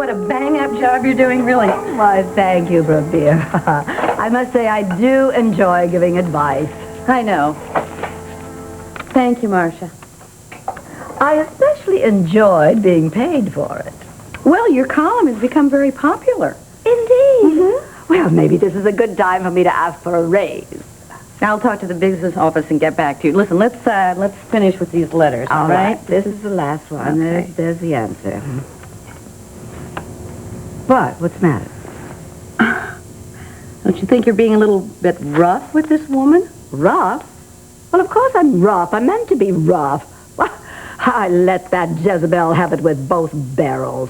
what a bang-up job you're doing, really. Why, thank you, Brooke, dear. I must say I do enjoy giving advice. I know. Thank you, Marcia. I especially enjoyed being paid for it. Well, your column has become very popular. Indeed. Mm-hmm. Well, maybe this is a good time for me to ask for a raise. I'll talk to the business office and get back to you. Listen, let's finish with these letters, all right? This is the last one. Okay. There's the answer. What? What's the matter? Don't you think you're being a little bit rough with this woman? Rough? Well, of course I'm rough. I meant to be rough. Well, I let that Jezebel have it with both barrels.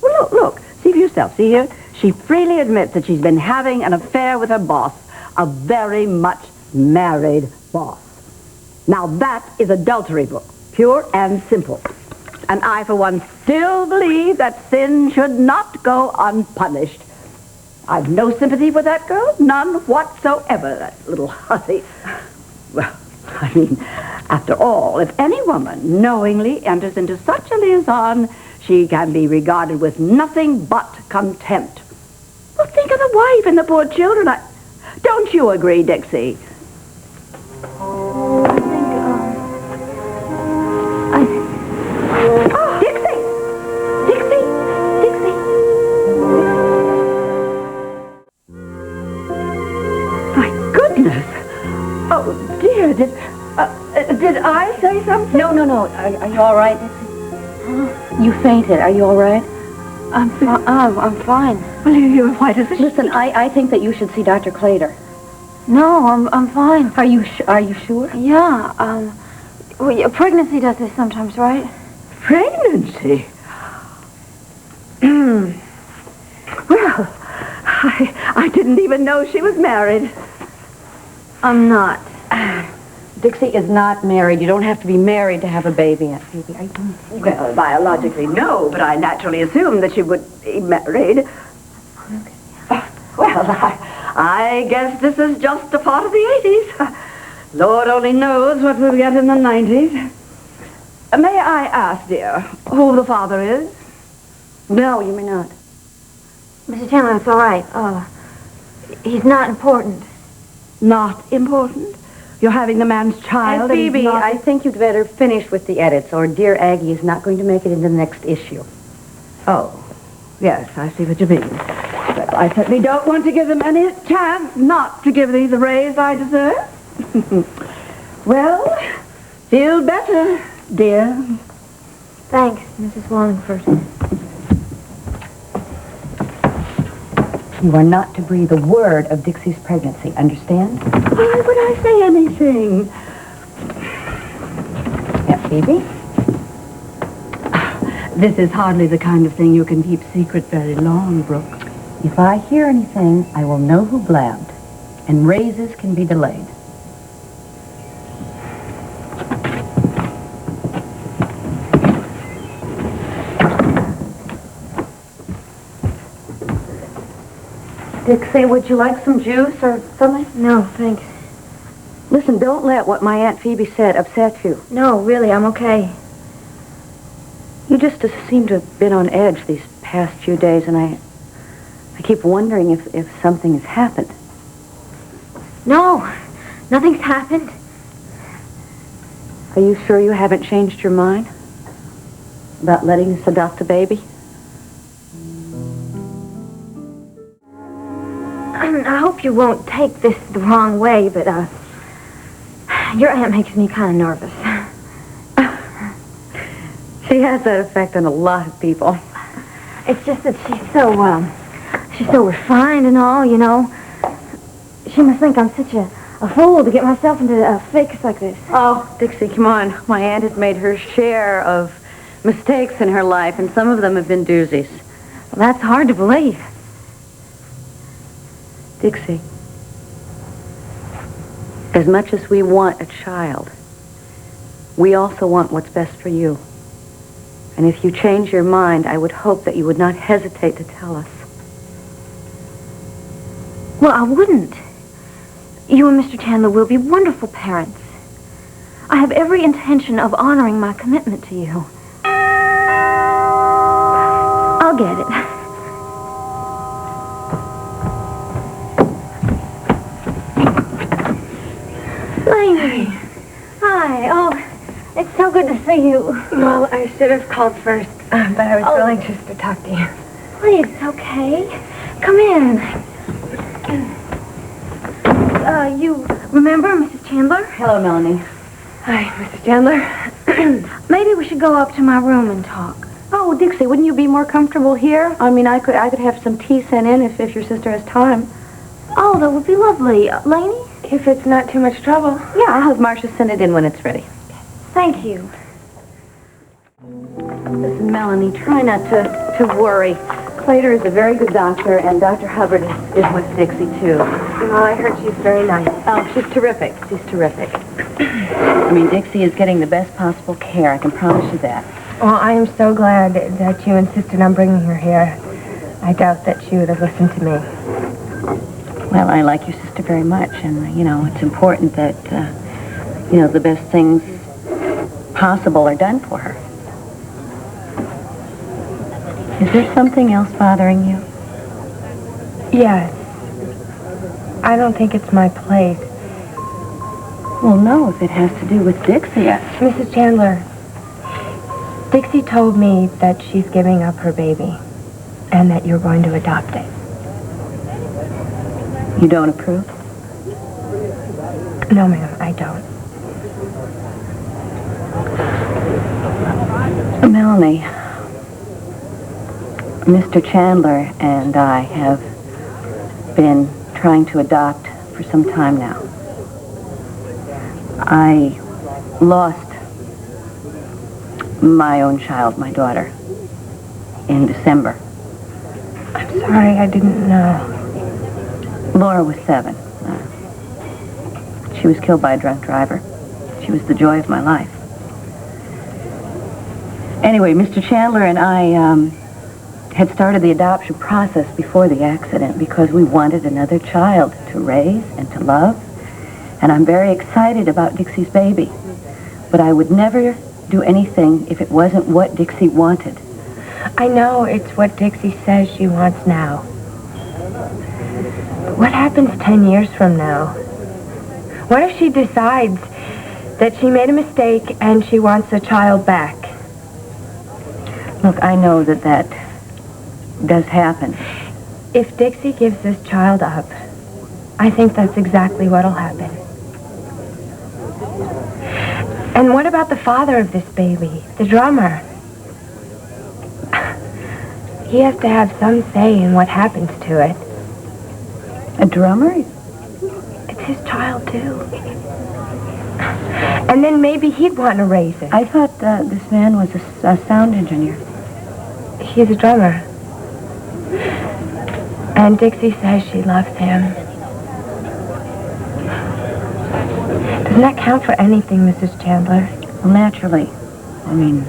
Well, look. See for yourself. See here? She freely admits that she's been having an affair with her boss, a very much married boss. Now that is adultery, Brooke. Pure and simple. And I, for one, still believe that sin should not go unpunished. I've no sympathy for that girl. None whatsoever. That little hussy. Well, I mean, after all, if any woman knowingly enters into such a liaison, she can be regarded with nothing but contempt. Well, think of the wife and the poor children. Don't you agree, Dixie? Oh, dear, did I say something? No. Are you all right, Dixie? You fainted. Are you all right? I'm fine. Well, you're white as a sheet. Listen, I think that you should see Dr. Clater. No, I'm fine. Are you sure? Yeah, well, pregnancy does this sometimes, right? Pregnancy? Well, I didn't even know she was married. I'm not. Dixie is not married. You don't have to be married to have a baby, Aunt Phoebe. Well, biologically, no, but I naturally assumed that she would be married. Okay. Well, I guess this is just a part of the 80s. Lord only knows what we'll get in the 90s. May I ask, dear, who the father is? No, you may not. Mr. Chandler, it's all right. He's not important. Not important? You're having the man's child? Aunt Phoebe, I think you'd better finish with the edits, or dear Aggie is not going to make it into the next issue. Oh, yes, I see what you mean. But I certainly don't want to give them any chance not to give me the raise I deserve. Well, feel better, dear. Thanks, Mrs. Wallingford. You are not to breathe a word of Dixie's pregnancy, understand? Why would I say anything? Aunt Phoebe? This is hardly the kind of thing you can keep secret very long, Brooke. If I hear anything, I will know who blabbed, and raises can be delayed. Dixie, would you like some juice or something? No, thanks. Listen, don't let what my Aunt Phoebe said upset you. No, really, I'm okay. You just seem to have been on edge these past few days, and I keep wondering if something has happened. No, nothing's happened. Are you sure you haven't changed your mind about letting us adopt a baby? I hope you won't take this the wrong way, but, your aunt makes me kind of nervous. She has that effect on a lot of people. It's just that she's so refined and all, you know. She must think I'm such a fool to get myself into a fix like this. Oh, Dixie, come on. My aunt has made her share of mistakes in her life, and some of them have been doozies. Well, that's hard to believe. Dixie, as much as we want a child, we also want what's best for you. And if you change your mind, I would hope that you would not hesitate to tell us. Well, I wouldn't. You and Mr. Chandler will be wonderful parents. I have every intention of honoring my commitment to you. I'll get it. are you? Well, I should have called first, but I was real anxious to talk to you. Please, it's okay. Come in. You remember Mrs. Chandler? Hello, Melanie. Hi, Mrs. Chandler. Maybe we should go up to my room and talk. Oh, Dixie, wouldn't you be more comfortable here? I mean, I could have some tea sent in if your sister has time. Oh, that would be lovely. Lainey? If it's not too much trouble. Yeah, I'll have Marcia send it in when it's ready. Thank you. Listen, Melanie, try not to worry. Clater is a very good doctor, and Dr. Hubbard is with Dixie, too. Well, I heard she's very nice. Oh, she's terrific. She's terrific. I mean, Dixie is getting the best possible care. I can promise you that. Well, I am so glad that you insisted on bringing her here. I doubt that she would have listened to me. Well, I like your sister very much, and, it's important that, the best things possible are done for her. Is there something else bothering you? Yes. I don't think it's my place. Well, no, if it has to do with Dixie. Mrs. Chandler, Dixie told me that she's giving up her baby and that you're going to adopt it. You don't approve? No, ma'am, I don't. Melanie, Mr. Chandler and I have been trying to adopt for some time now. I lost my own child, my daughter, in December. I'm sorry, I didn't know. Laura was 7. She was killed by a drunk driver. She was the joy of my life. Anyway, Mr. Chandler and I had started the adoption process before the accident because we wanted another child to raise and to love. And I'm very excited about Dixie's baby. But I would never do anything if it wasn't what Dixie wanted. I know it's what Dixie says she wants now. What happens 10 years from now? What if she decides that she made a mistake and she wants a child back? Look, I know that does happen. If Dixie gives this child up, I think that's exactly what'll happen. And what about the father of this baby, the drummer? He has to have some say in what happens to it. A drummer? It's his child, too. And then maybe he'd want to raise it. I thought this man was a sound engineer. He's a drummer. And Dixie says she loves him. Doesn't that count for anything, Mrs. Chandler? Well, naturally. I mean,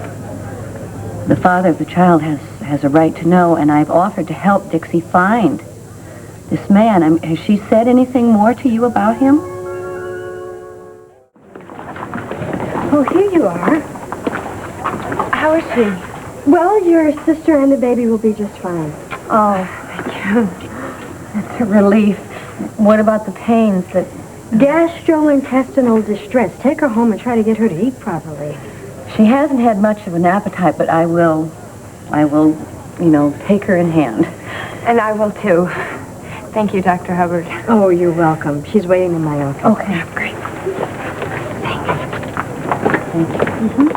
the father of the child has a right to know, and I've offered to help Dixie find this man. Has she said anything more to you about him? Oh, here you are. How is she? Well, your sister and the baby will be just fine. Oh, thank you. That's a relief. What about the pains that... Gastrointestinal distress. Take her home and try to get her to eat properly. She hasn't had much of an appetite, but I will, take her in hand. And I will, too. Thank you, Dr. Hubbard. Oh, you're welcome. She's waiting in my office. Okay. Great. Thank you.